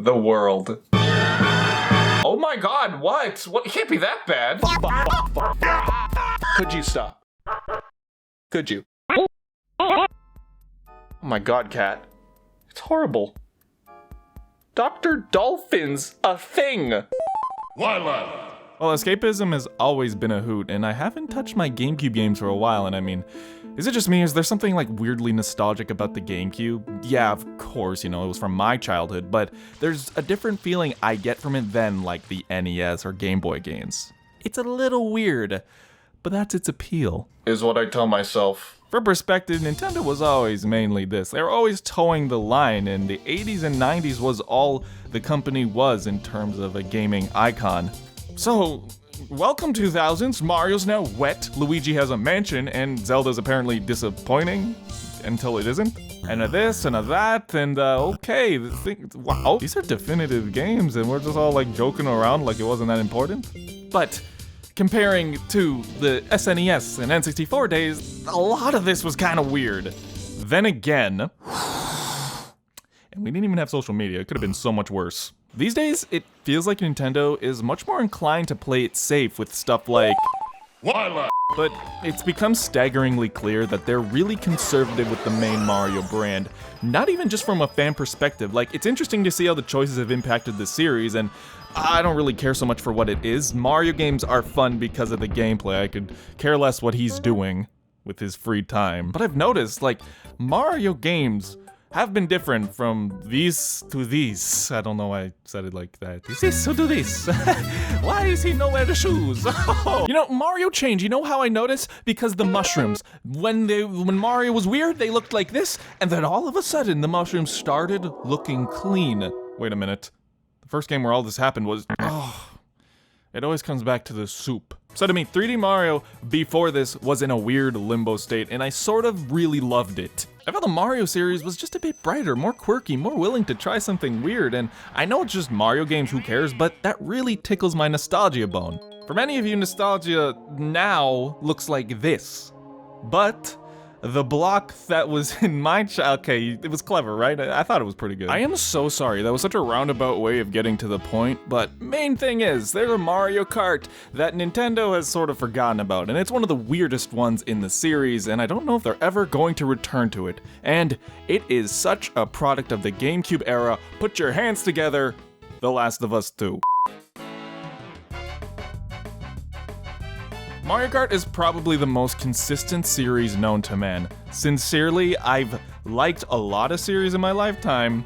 the world. Oh my god, what? What? It can't be that bad. Could you stop? Could you? Oh my god, Cat. It's horrible. Dr. Dolphin's a thing. Wildlife. Well, escapism has always been a hoot, and I haven't touched my GameCube games for a while, and I mean, is it just me? Is there something like weirdly nostalgic about the GameCube? Yeah, of course, you know, it was from my childhood, but there's a different feeling I get from it than like the NES or Game Boy games. It's a little weird, but that's its appeal. Is what I tell myself. For perspective, Nintendo was always mainly this. They were always towing the line, and the 80s and 90s was all the company was in terms of a gaming icon. So, welcome 2000s, Mario's now wet, Luigi has a mansion, and Zelda's apparently disappointing until it isn't. And a this and a that, and okay, wow, these are definitive games, and we're just all like joking around like it wasn't that important. But comparing to the SNES and N64 days, a lot of this was kind of weird. Then again, and we didn't even have social media, it could have been so much worse. These days, it feels like Nintendo is much more inclined to play it safe with stuff like Wildlife. but it's become staggeringly clear that they're really conservative with the main Mario brand. Not even just from a fan perspective, like it's interesting to see how the choices have impacted the series, and I don't really care so much for what it is. Mario games are fun because of the gameplay. I could care less what he's doing with his free time. But I've noticed, like, Mario games have been different from these to these. I don't know why I said it like that. This to this. Why is he nowhere to shoes? You know, Mario changed. You know how I noticed? Because the mushrooms. When Mario was weird, they looked like this, and then all of a sudden, the mushrooms started looking clean. Wait a minute. The first game where all this happened was, it always comes back to the soup. So to me, 3D Mario before this was in a weird limbo state, and I sort of really loved it. I felt the Mario series was just a bit brighter, more quirky, more willing to try something weird, and I know it's just Mario games, who cares, but that really tickles my nostalgia bone. For many of you, nostalgia now looks like this, but the block that was in my okay, it was clever, right? I thought it was pretty good. I am so sorry, that was such a roundabout way of getting to the point, but main thing is, there's a Mario Kart that Nintendo has sort of forgotten about, and it's one of the weirdest ones in the series, and I don't know if they're ever going to return to it. And it is such a product of the GameCube era. Put your hands together, The Last of Us 2. Mario Kart is probably the most consistent series known to man. Sincerely, I've liked a lot of series in my lifetime,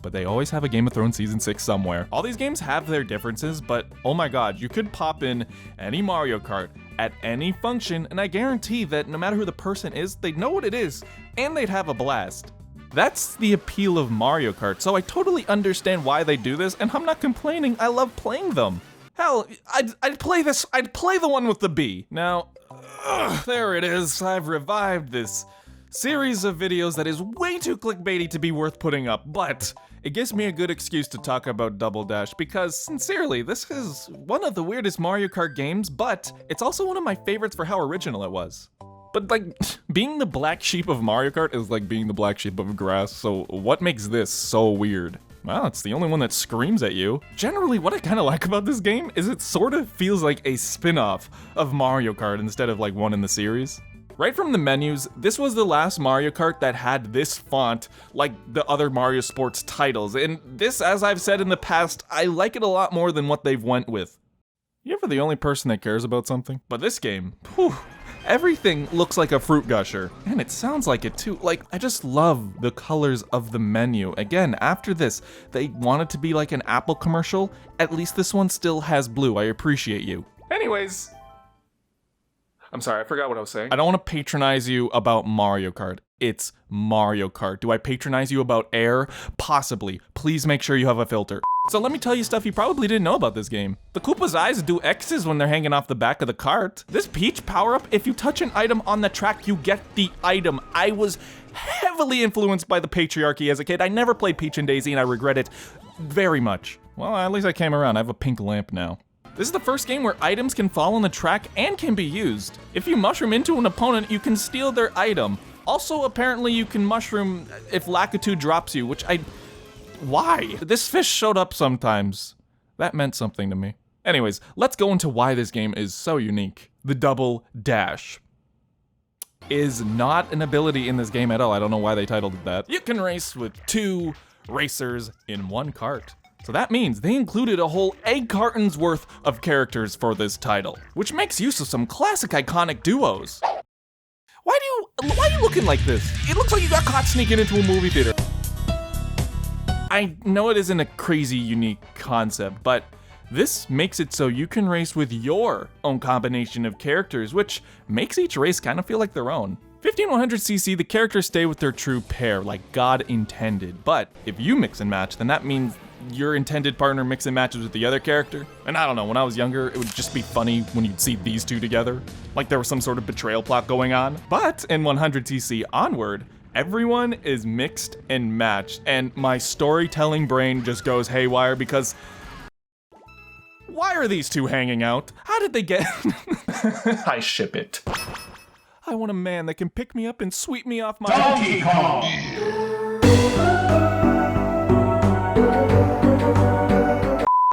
but they always have a Game of Thrones Season 6 somewhere. All these games have their differences, but oh my god, you could pop in any Mario Kart at any function, and I guarantee that no matter who the person is, they'd know what it is, and they'd have a blast. That's the appeal of Mario Kart, so I totally understand why they do this, and I'm not complaining, I love playing them. Hell, I'd play this, I'd play the one with the B. Now, there it is, I've revived this series of videos that is way too clickbaity to be worth putting up, but it gives me a good excuse to talk about Double Dash, because sincerely, this is one of the weirdest Mario Kart games, but it's also one of my favorites for how original it was. But like, being the black sheep of Mario Kart is like being the black sheep of grass, so what makes this so weird? Well, it's the only one that screams at you. Generally, what I kind of like about this game is it sort of feels like a spin-off of Mario Kart instead of like one in the series. Right from the menus, this was the last Mario Kart that had this font like the other Mario Sports titles, and this, as I've said in the past, I like it a lot more than what they've went with. You ever the only person that cares about something? But this game, whew, everything looks like a fruit gusher, and it sounds like it too. Like, I just love the colors of the menu. Again, after this, they want it to be like an Apple commercial. At least this one still has blue. I appreciate you. Anyways, I'm sorry, I forgot what I was saying. I don't want to patronize you about Mario Kart. It's Mario Kart. Do I patronize you about air? Possibly. Please make sure you have a filter. So let me tell you stuff you probably didn't know about this game. The Koopa's eyes do X's when they're hanging off the back of the cart. This Peach power-up, if you touch an item on the track, you get the item. I was heavily influenced by the patriarchy as a kid. I never played Peach and Daisy, and I regret it very much. Well, at least I came around. I have a pink lamp now. This is the first game where items can fall on the track and can be used. If you mushroom into an opponent, you can steal their item. Also, apparently you can mushroom if Lakitu drops you, which why? This fish showed up sometimes. That meant something to me. Anyways, let's go into why this game is so unique. The double dash is not an ability in this game at all. I don't know why they titled it that. You can race with 2 racers in 1 cart. So that means they included a whole egg carton's worth of characters for this title, which makes use of some classic iconic duos. Why are you looking like this? It looks like you got caught sneaking into a movie theater. I know it isn't a crazy unique concept, but this makes it so you can race with your own combination of characters, which makes each race kind of feel like their own. 15100cc, the characters stay with their true pair, like God intended. But if you mix and match, then that means your intended partner mix and matches with the other character. And I don't know, when I was younger, it would just be funny when you'd see these two together, like there was some sort of betrayal plot going on. But in 100cc onward, everyone is mixed and matched, and my storytelling brain just goes haywire because why are these two hanging out? How did they get? I ship it. I want a man that can pick me up and sweep me off my Donkey Kong!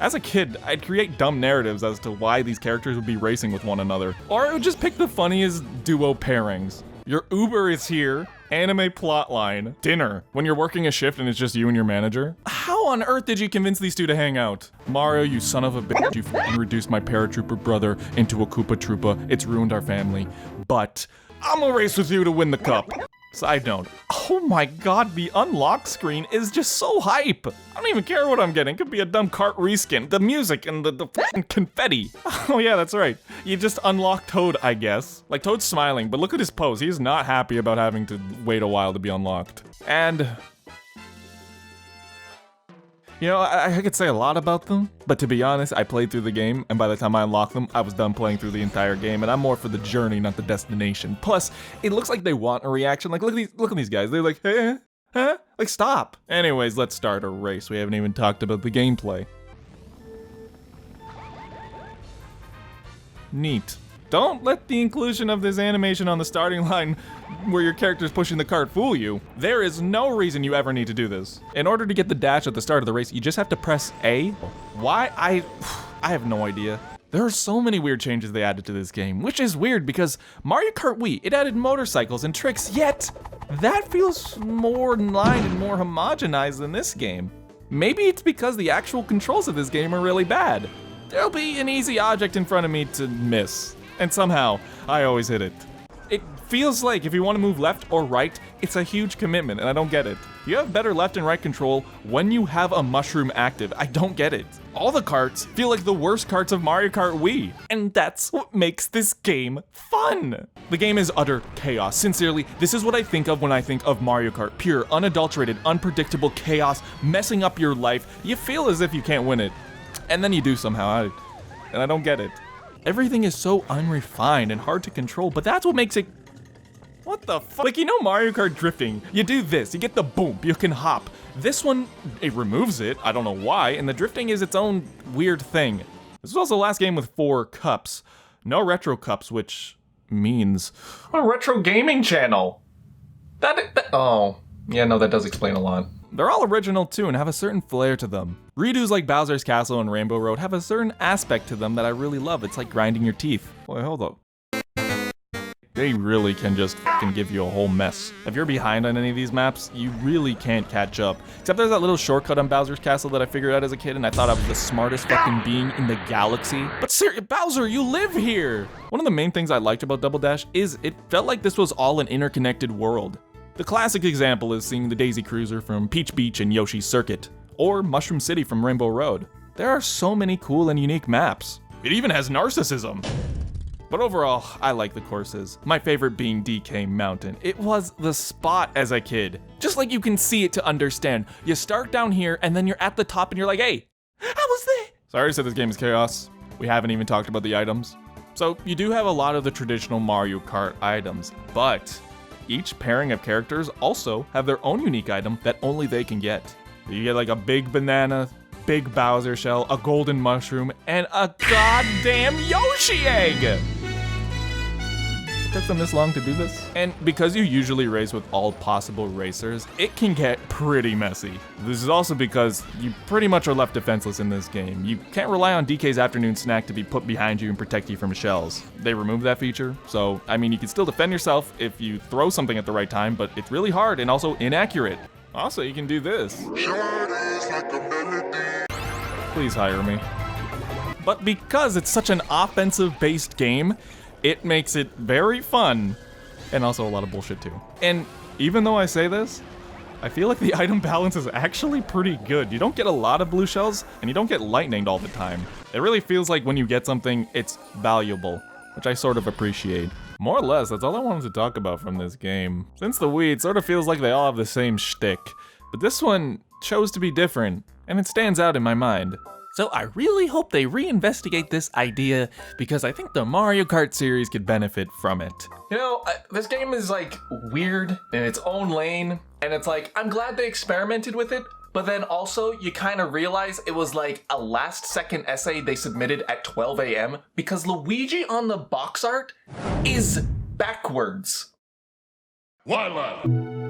As a kid, I'd create dumb narratives as to why these characters would be racing with one another. Or I would just pick the funniest duo pairings. Your Uber is here, anime plotline, dinner, when you're working a shift and it's just you and your manager. How on earth did you convince these two to hang out? Mario, you son of a bitch, you f***ing reduced my paratrooper brother into a Koopa Troopa. It's ruined our family. But I'm gonna race with you to win the cup. Side note, oh my god, the unlock screen is just so hype. I don't even care what I'm getting. It could be a dumb Kart reskin, the music, and the fucking confetti. Oh yeah, that's right. You just unlock Toad, I guess. Like, Toad's smiling, but look at his pose. He's not happy about having to wait a while to be unlocked. And you know, I could say a lot about them, but to be honest, I played through the game, and by the time I unlocked them, I was done playing through the entire game, and I'm more for the journey, not the destination. Plus, it looks like they want a reaction. Like, look at these guys. They're like, hey, huh? Like, stop. Anyways, let's start a race. We haven't even talked about the gameplay. Neat. Don't let the inclusion of this animation on the starting line where your character's pushing the cart fool you. There is no reason you ever need to do this. In order to get the dash at the start of the race, you just have to press A. Why? I have no idea. There are so many weird changes they added to this game, which is weird because Mario Kart Wii, it added motorcycles and tricks, yet that feels more in line and more homogenized than this game. Maybe it's because the actual controls of this game are really bad. There'll be an easy object in front of me to miss. And somehow, I always hit it. It feels like if you want to move left or right, it's a huge commitment, and I don't get it. You have better left and right control when you have a mushroom active. I don't get it. All the carts feel like the worst carts of Mario Kart Wii, and that's what makes this game fun. The game is utter chaos. Sincerely, this is what I think of when I think of Mario Kart. Pure, unadulterated, unpredictable chaos, messing up your life. You feel as if you can't win it, and then you do somehow, and I don't get it. Everything is so unrefined and hard to control, but that's what makes it... What the fuck? Like, you know Mario Kart drifting? You do this, you get the boom, you can hop. This one, it removes it, I don't know why, and the drifting is its own weird thing. This was also the last game with 4 cups. No retro cups, which means... A retro gaming channel. Oh, yeah, no, that does explain a lot. They're all original too and have a certain flair to them. Redos like Bowser's Castle and Rainbow Road have a certain aspect to them that I really love. It's like grinding your teeth. Wait, hold up. They really can just fucking give you a whole mess. If you're behind on any of these maps, you really can't catch up. Except there's that little shortcut on Bowser's Castle that I figured out as a kid and I thought I was the smartest fucking being in the galaxy. But seriously, Bowser, you live here! One of the main things I liked about Double Dash is it felt like this was all an interconnected world. The classic example is seeing the Daisy Cruiser from Peach Beach and Yoshi's Circuit, or Mushroom City from Rainbow Road. There are so many cool and unique maps. It even has narcissism. But overall, I like the courses. My favorite being DK Mountain. It was the spot as a kid. Just like you can see it to understand. You start down here and then you're at the top and you're like, hey, how was that? So I already said this game is chaos. We haven't even talked about the items. So you do have a lot of the traditional Mario Kart items, but each pairing of characters also have their own unique item that only they can get. You get like a big banana, big Bowser shell, a golden mushroom, and a goddamn Yoshi egg! took them this long to do this. And because you usually race with all possible racers, it can get pretty messy. This is also because you pretty much are left defenseless in this game. You can't rely on DK's afternoon snack to be put behind you and protect you from shells. They removed that feature, so I mean you can still defend yourself if you throw something at the right time, but it's really hard and also inaccurate. Also, you can do this. Please hire me. But because it's such an offensive-based game, it makes it very fun, and also a lot of bullshit too. And even though I say this, I feel like the item balance is actually pretty good. You don't get a lot of blue shells, and you don't get lightninged all the time. It really feels like when you get something, it's valuable, which I sort of appreciate. More or less, that's all I wanted to talk about from this game. Since the Wii, it sort of feels like they all have the same shtick, but this one chose to be different, and it stands out in my mind. So I really hope they reinvestigate this idea, because I think the Mario Kart series could benefit from it. You know, this game is like weird in its own lane, and it's like, I'm glad they experimented with it, but then also you kind of realize it was like a last second essay they submitted at 12 a.m. because Luigi on the box art is backwards. Wildlife.